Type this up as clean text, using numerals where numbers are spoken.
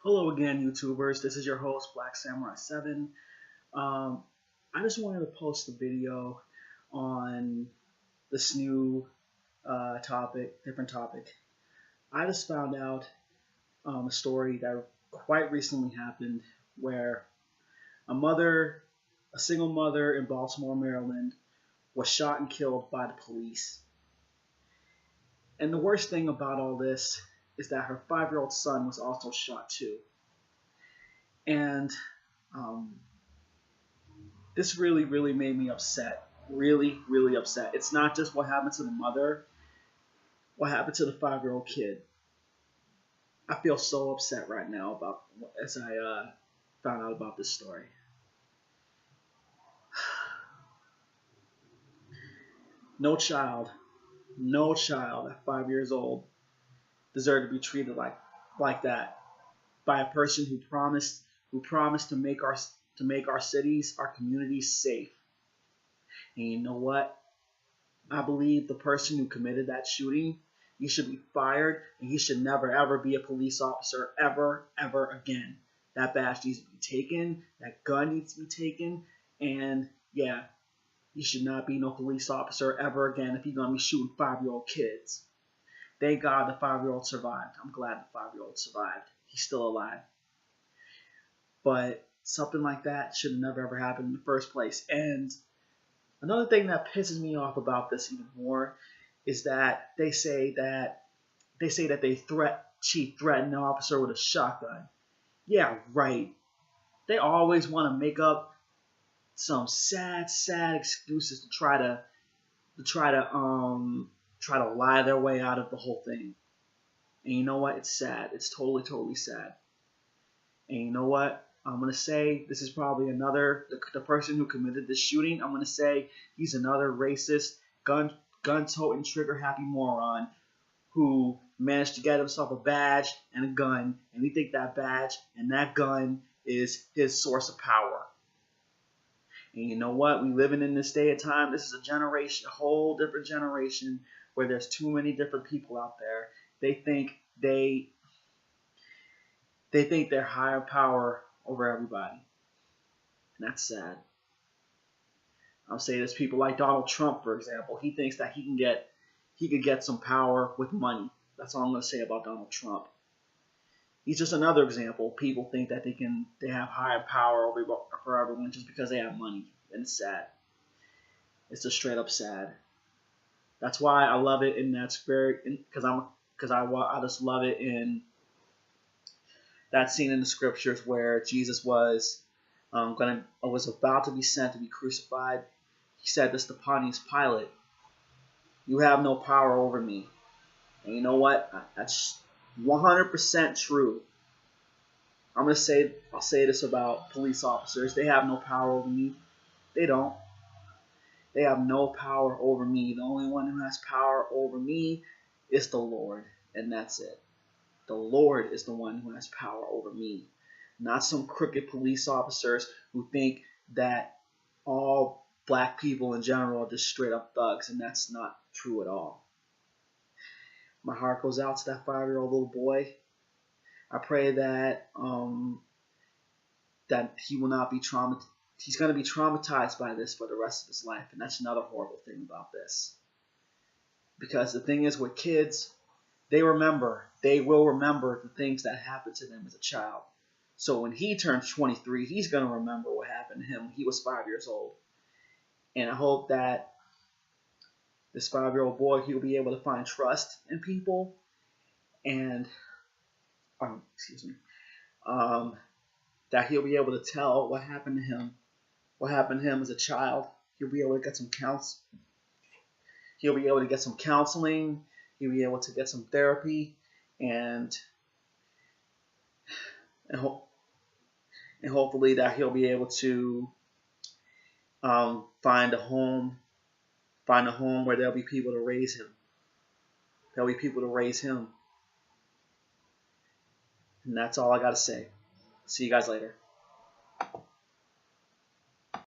Hello again, YouTubers. This is your host, Black Samurai 7. I just wanted to post a video on this new different topic. I just found out a story that quite recently happened where a single mother in Baltimore, Maryland, was shot and killed by the police. And the worst thing about all this is that her 5-year-old son was also shot too. And um, this really made me upset. Really upset. It's not just what happened to the mother, what happened to the 5-year-old kid. I feel so upset right now as I found out about this story. No child at 5 years old deserved to be treated like that by a person who promised to make our cities, our communities safe. And you know what? I believe the person who committed that shooting, he should be fired, and he should never ever be a police officer ever again. That badge needs to be taken, that gun needs to be taken, and yeah, he should not be no police officer ever again if he's gonna be shooting 5-year-old kids. Thank God the 5-year-old survived. I'm glad the 5-year-old survived. He's still alive. But something like that should have never ever happened in the first place. And another thing that pisses me off about this even more is that she threatened the officer with a shotgun. Yeah, right. They always want to make up some sad excuses to try to lie their way out of the whole thing. And you know what? It's sad. It's totally sad. And you know what? I'm going to say this is probably the person who committed this shooting, I'm going to say he's another racist, gun-toting, trigger-happy moron who managed to get himself a badge and a gun, and he think that badge and that gun is his source of power. And you know what? We living in this day and time. This is a whole different generation where there's too many different people out there. They think they're higher power over everybody. And that's sad. I'll say there's people like Donald Trump, for example. He thinks that he could get some power with money. That's all I'm going to say about Donald Trump. He's just another example. People think that they have higher power for everyone just because they have money. And it's sad. It's just straight up sad. That's why I love it in that spirit, because I just love it in that scene in the scriptures where Jesus was about to be sent to be crucified. He said this to Pontius Pilate: "You have no power over me." And you know what? That's 100% true. I'll say this about police officers: they have no power over me. They don't. They have no power over me. The only one who has power over me is the Lord, and that's it. The Lord is the one who has power over me, not some crooked police officers who think that all black people in general are just straight up thugs, and that's not true at all. My heart goes out to that 5-year-old little boy. I pray that he will not be traumatized. He's going to be traumatized by this for the rest of his life, and that's another horrible thing about this. Because the thing is, with kids, they will remember the things that happened to them as a child. So when he turns 23, he's going to remember what happened to him when he was 5 years old. And I hope that this 5-year-old boy, he'll be able to find trust in people, and that he'll be able to tell what happened to him as a child. He'll be able to get some He'll be able to get some counseling. He'll be able to get some therapy, and hopefully that he'll be able to find a home where there'll be people to raise him. There'll be people to raise him. And that's all I got to say. See you guys later.